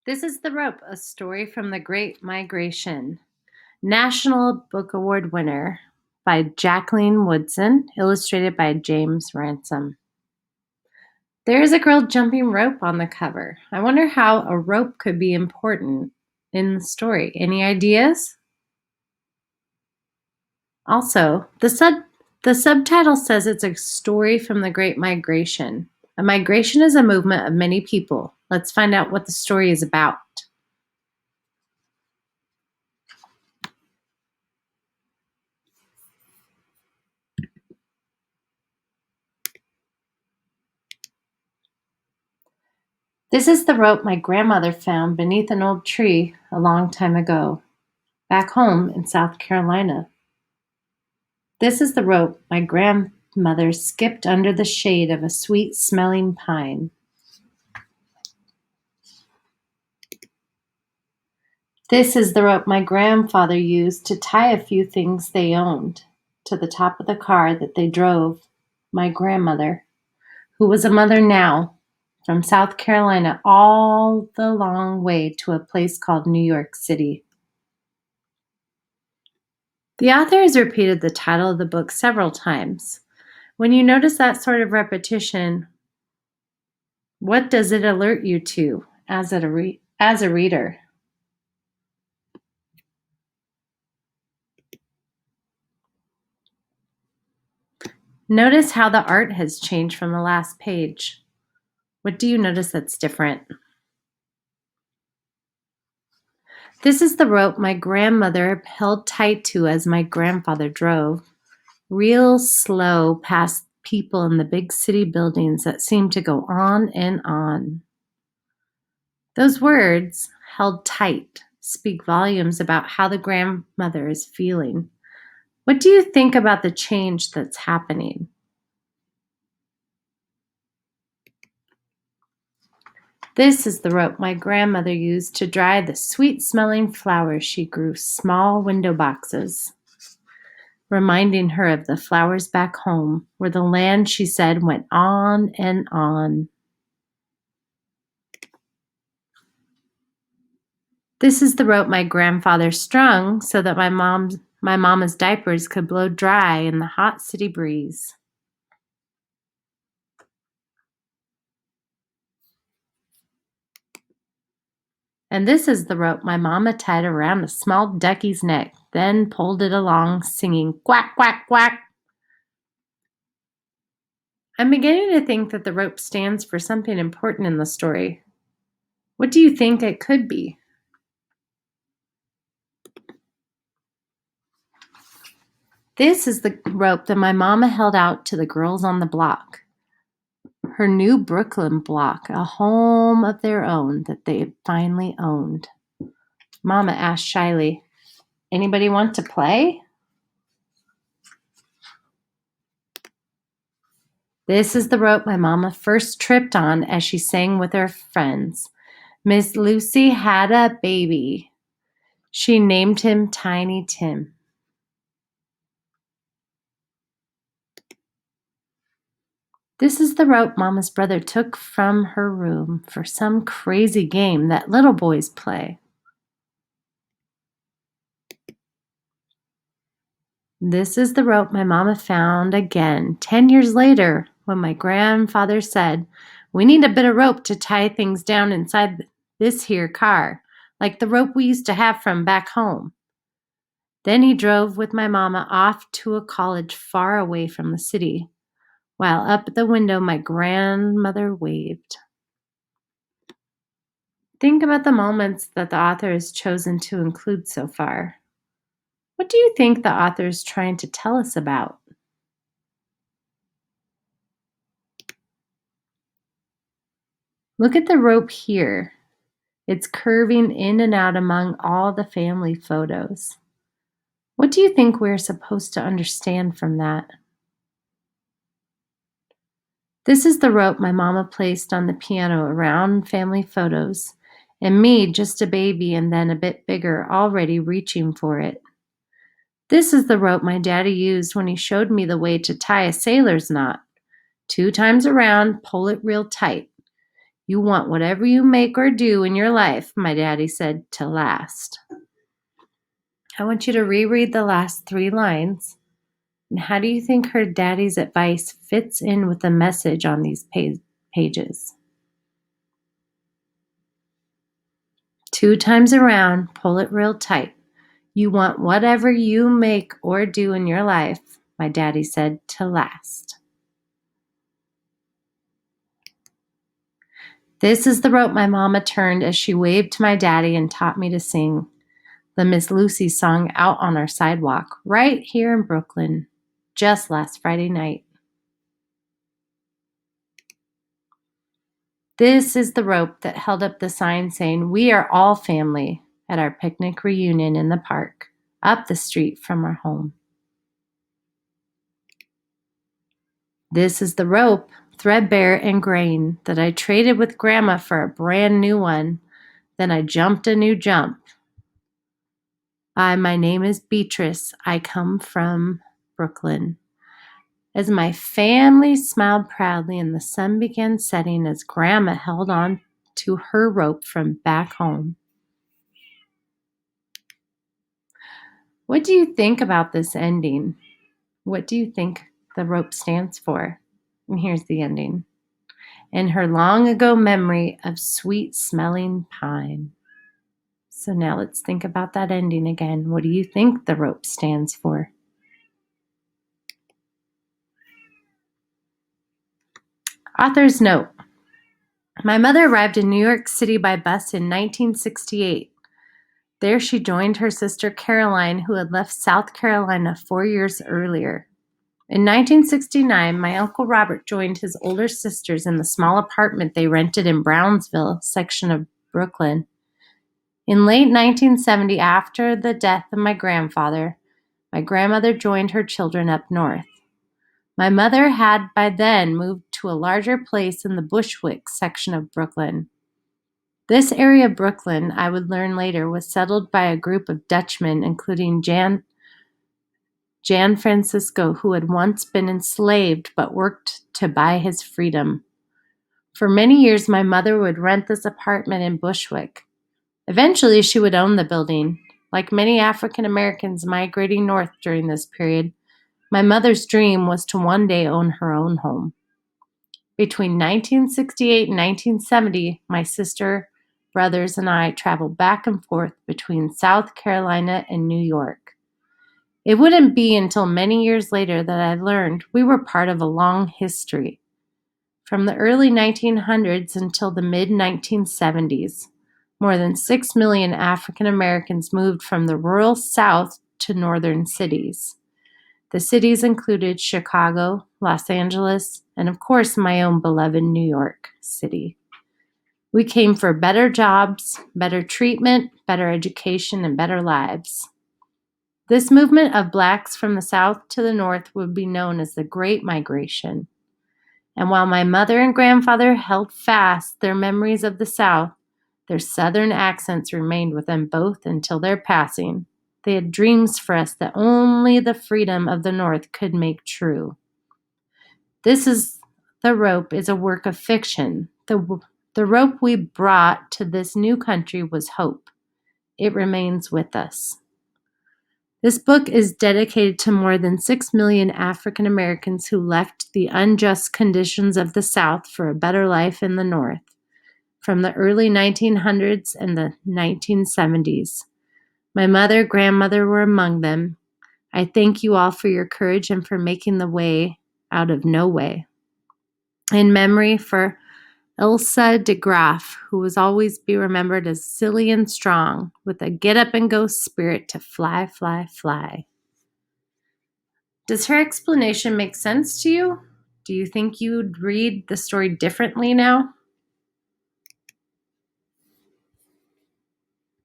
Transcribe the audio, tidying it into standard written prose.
This is The Rope, a story from the Great Migration. National Book Award winner by Jacqueline Woodson, illustrated by James Ransom. There is a girl jumping rope on the cover. I wonder how a rope could be important in the story. Any ideas? Also, the subtitle says it's a story from the Great Migration. A migration is a movement of many people. Let's find out what the story is about. This is the rope my grandmother found beneath an old tree a long time ago, back home in South Carolina. This is the rope my grandmother skipped under the shade of a sweet-smelling pine. This is the rope my grandfather used to tie a few things they owned to the top of the car that they drove my grandmother, who was a mother now, from South Carolina all the long way to a place called New York City. The author has repeated the title of the book several times. When you notice that sort of repetition, what does it alert you to as a reader? Notice how the art has changed from the last page. What do you notice that's different? This is the rope my grandmother held tight to as my grandfather drove, real slow past people in the big city buildings that seemed to go on and on. Those words, held tight, speak volumes about how the grandmother is feeling. What do you think about the change that's happening? This is the rope my grandmother used to dry the sweet-smelling flowers she grew, small window boxes, reminding her of the flowers back home, where the land, she said, went on and on. This is the rope my grandfather strung so that my mama's diapers could blow dry in the hot city breeze. And this is the rope my mama tied around a small ducky's neck, then pulled it along, singing quack, quack, quack. I'm beginning to think that the rope stands for something important in the story. What do you think it could be? This is the rope that my mama held out to the girls on the block. Her new Brooklyn block, a home of their own that they finally owned. Mama asked shyly, "Anybody want to play?" This is the rope my mama first tripped on as she sang with her friends. Miss Lucy had a baby. She named him Tiny Tim. This is the rope Mama's brother took from her room for some crazy game that little boys play. This is the rope my mama found again 10 years later when my grandfather said, "We need a bit of rope to tie things down inside this here car, like the rope we used to have from back home." Then he drove with my mama off to a college far away from the city, while up at the window my grandmother waved. Think about the moments that the author has chosen to include so far. What do you think the author is trying to tell us about? Look at the rope here. It's curving in and out among all the family photos. What do you think we're supposed to understand from that? This is the rope my mama placed on the piano around family photos, and me, just a baby and then a bit bigger, already reaching for it. This is the rope my daddy used when he showed me the way to tie a sailor's knot. 2 times around, pull it real tight. You want whatever you make or do in your life, my daddy said, to last. I want you to reread the last 3 lines. And how do you think her daddy's advice fits in with the message on these pages? 2 times around, pull it real tight. You want whatever you make or do in your life, my daddy said, to last. This is the rope my mama turned as she waved to my daddy and taught me to sing the Miss Lucy song out on our sidewalk right here in Brooklyn just last Friday night. This is the rope that held up the sign saying, "We are all family," at our picnic reunion in the park up the street from our home. This is the rope, threadbare and grain, that I traded with Grandma for a brand new one. Then I jumped a new jump. My name is Beatrice. I come from Brooklyn. As my family smiled proudly and the sun began setting as Grandma held on to her rope from back home. What do you think about this ending? What do you think the rope stands for? And here's the ending. In her long ago memory of sweet smelling pine. So now let's think about that ending again. What do you think the rope stands for? Author's note. My mother arrived in New York City by bus in 1968. There she joined her sister Caroline, who had left South Carolina 4 years earlier. In 1969, my Uncle Robert joined his older sisters in the small apartment they rented in Brownsville section of Brooklyn. In late 1970, after the death of my grandfather, my grandmother joined her children up north. My mother had by then moved to a larger place in the Bushwick section of Brooklyn. This area of Brooklyn, I would learn later, was settled by a group of Dutchmen, including Jan Francisco, who had once been enslaved but worked to buy his freedom. For many years, my mother would rent this apartment in Bushwick. Eventually, she would own the building. Like many African Americans migrating north during this period, my mother's dream was to one day own her own home. Between 1968 and 1970, my sister, brothers, and I traveled back and forth between South Carolina and New York. It wouldn't be until many years later that I learned we were part of a long history. From the early 1900s until the mid-1970s, more than 6 million African Americans moved from the rural South to northern cities. The cities included Chicago, Los Angeles, and of course my own beloved New York City. We came for better jobs, better treatment, better education, and better lives. This movement of blacks from the South to the North would be known as the Great Migration. And while my mother and grandfather held fast their memories of the South, their Southern accents remained with them both until their passing. They had dreams for us that only the freedom of the North could make true. This is the rope is a work of fiction. The rope we brought to this new country was hope. It remains with us. This book is dedicated to more than 6 million African Americans who left the unjust conditions of the South for a better life in the North, from the early 1900s and the 1970s. My mother, grandmother were among them. I thank you all for your courage and for making the way out of no way. In memory for Elsa de Graaf, who will always be remembered as silly and strong, with a get-up-and-go spirit to fly, fly, fly. Does her explanation make sense to you? Do you think you'd read the story differently now?